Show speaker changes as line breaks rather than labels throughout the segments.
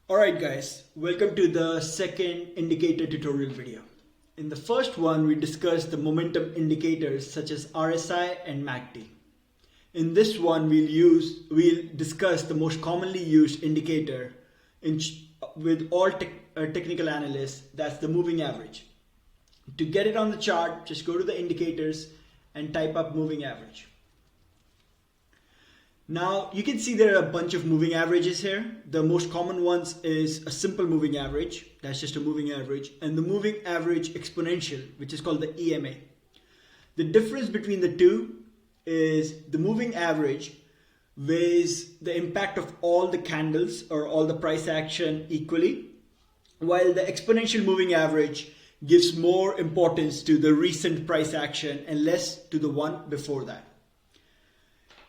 Alright guys, welcome to the second indicator tutorial video. In the first one, we discussed the momentum indicators such as RSI and MACD. In this one, we'll discuss the most commonly used indicator with all technical analysts, that's the moving average. To get it on the chart, just go to the indicators and type up moving average. Now you can see there are a bunch of moving averages here. The most common ones is a simple moving average, that's just a moving average, and the moving average exponential, which is called the EMA. The difference between the two is the moving average weighs the impact of all the candles or all the price action equally, while the exponential moving average gives more importance to the recent price action and less to the one before that.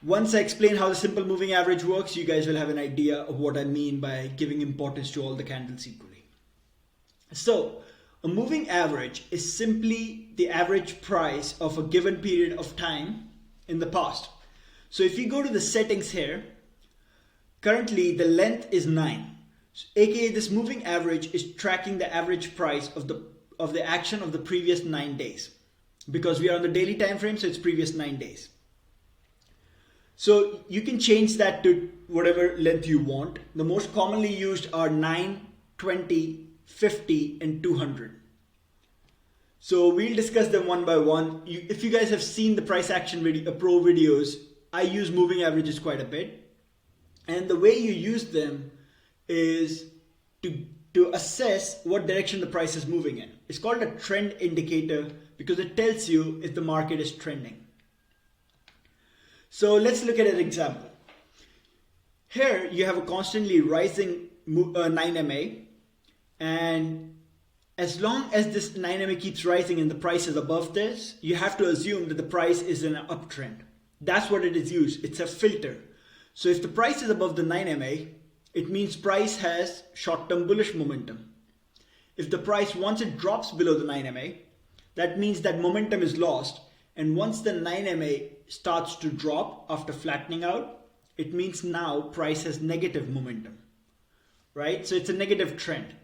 Once I explain how the simple moving average works, you guys will have an idea of what I mean by giving importance to all the candles equally. So, a moving average is simply the average price of a given period of time in the past. So if you go to the settings here, currently the length is 9. So, aka this moving average is tracking the average price of the action of the previous 9 days. Because we are on the daily time frame, so it's previous 9 days. So you can change that to whatever length you want. The most commonly used are 9, 20, 50 and 200. So we'll discuss them one by one. If you guys have seen the price action pro videos, I use moving averages quite a bit. And the way you use them is to assess what direction the price is moving in. It's called a trend indicator because it tells you if the market is trending. So let's look at an example. Here you have a constantly rising 9MA, and as long as this 9MA keeps rising and the price is above this, you have to assume that the price is in an uptrend. That's what it is used. It's a filter. So if the price is above the 9MA, it means price has short-term bullish momentum. If the price, once it drops below the 9MA, that means that momentum is lost. And once the 9MA starts to drop after flattening out, it means now price has negative momentum, right? So it's a negative trend.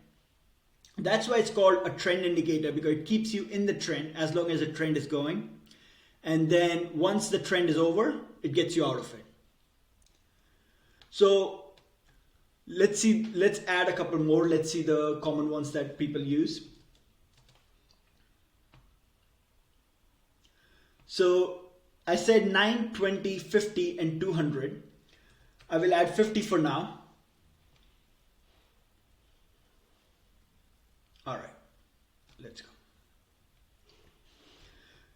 That's why it's called a trend indicator, because it keeps you in the trend as long as the trend is going. And then once the trend is over, it gets you out of it. So let's add a couple more. Let's see the common ones that people use. So I said 9, 20, 50 and 200. I will add 50 for now. All right, let's go.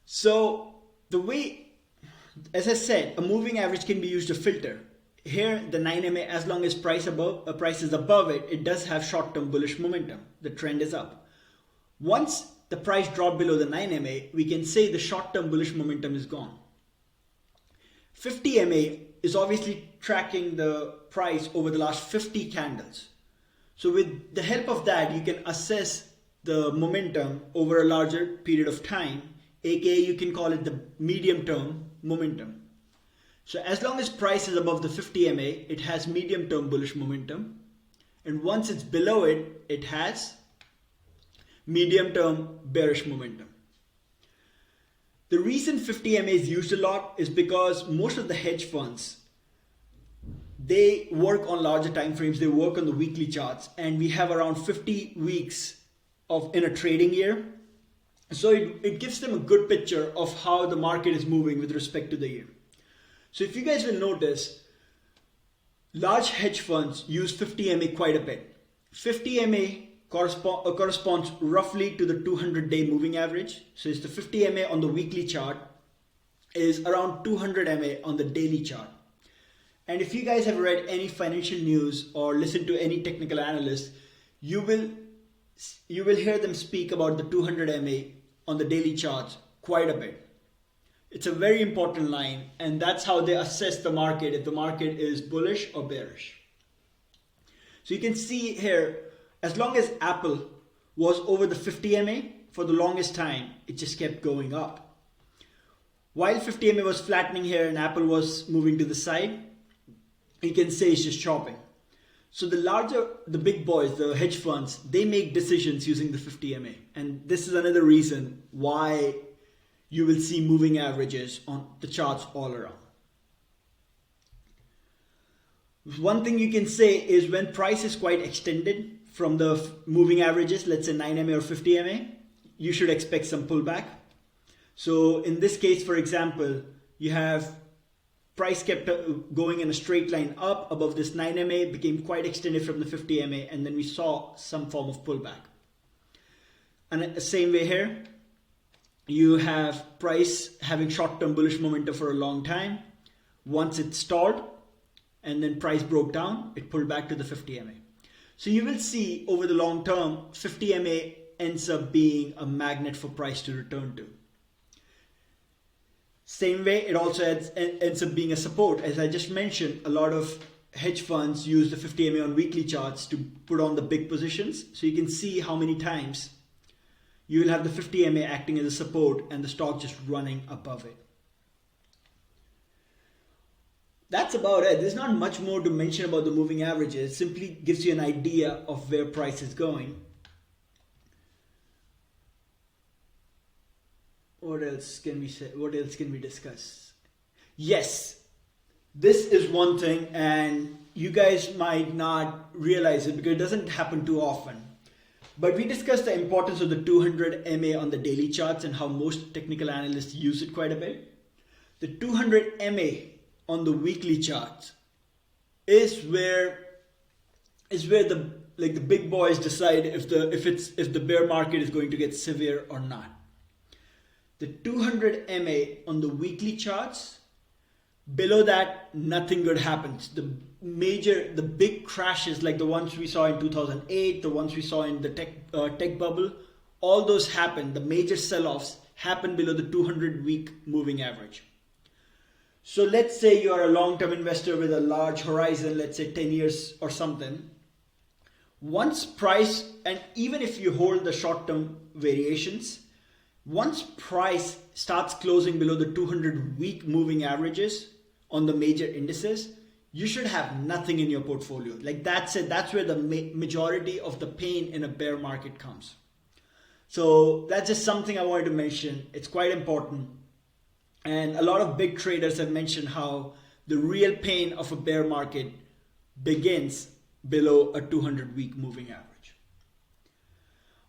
So the way, as I said, a moving average can be used to filter. Here the 9MA, as long as price is above it, it does have short-term bullish momentum. The trend is up. Once the price dropped below the 9MA, we can say the short-term bullish momentum is gone. 50MA is obviously tracking the price over the last 50 candles. So with the help of that, you can assess the momentum over a larger period of time, aka you can call it the medium-term momentum. So as long as price is above the 50MA, it has medium-term bullish momentum. And once it's below it, it has medium-term bearish momentum. The reason 50MA is used a lot is because most of the hedge funds, they work on larger time frames, they work on the weekly charts, and we have around 50 weeks in a trading year. So it gives them a good picture of how the market is moving with respect to the year. So if you guys will notice, large hedge funds use 50MA quite a bit. 50MA corresponds roughly to the 200-day moving average. So it's the 50MA on the weekly chart is around 200MA on the daily chart. And if you guys have read any financial news or listened to any technical analyst, you will hear them speak about the 200MA on the daily charts quite a bit. It's a very important line, and that's how they assess the market, if the market is bullish or bearish. So you can see here, as long as Apple was over the 50MA for the longest time, it just kept going up. While 50MA was flattening here and Apple was moving to the side, you can say it's just chopping. So the big boys, the hedge funds, they make decisions using the 50 MA. And this is another reason why you will see moving averages on the charts all around. One thing you can say is when price is quite extended from the moving averages, let's say 9 MA or 50 MA, you should expect some pullback. So in this case, for example, you have price kept going in a straight line up above this 9 MA, became quite extended from the 50 MA, and then we saw some form of pullback. And the same way here, you have price having short-term bullish momentum for a long time. Once it stalled and then price broke down, it pulled back to the 50 MA. So you will see over the long term, 50 MA ends up being a magnet for price to return to. Same way, it also ends up being a support. As I just mentioned, a lot of hedge funds use the 50 MA on weekly charts to put on the big positions. So you can see how many times you will have the 50 MA acting as a support and the stock just running above it. That's about it. There's not much more to mention about the moving averages. It simply gives you an idea of where price is going. What else can we say? What else can we discuss? Yes, this is one thing, and you guys might not realize it because it doesn't happen too often. But we discussed the importance of the 200 MA on the daily charts and how most technical analysts use it quite a bit. The 200 MA on the weekly charts is where the big boys decide if the bear market is going to get severe or not. The 200 MA on the weekly charts, below that, nothing good happens. The big crashes like the ones we saw in 2008, the ones we saw in the tech bubble, all those happen. The major sell-offs happen below the 200-week moving average. So let's say you are a long-term investor with a large horizon, let's say 10 years or something. Once price, and even if you hold the short-term variations, once price starts closing below the 200-week moving averages on the major indices, you should have nothing in your portfolio. Like that's it. That's where the majority of the pain in a bear market comes. So that's just something I wanted to mention. It's quite important. And a lot of big traders have mentioned how the real pain of a bear market begins below a 200-week moving average.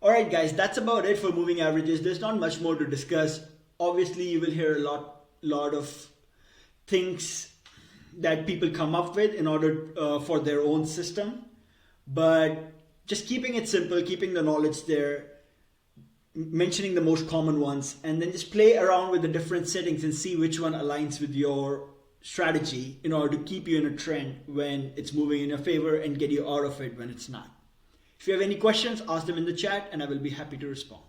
Alright guys, that's about it for moving averages. There's not much more to discuss. Obviously, you will hear a lot of things that people come up with in order for their own system. But just keeping it simple, keeping the knowledge there, mentioning the most common ones, and then just play around with the different settings and see which one aligns with your strategy in order to keep you in a trend when it's moving in your favor and get you out of it when it's not. If you have any questions, ask them in the chat and I will be happy to respond.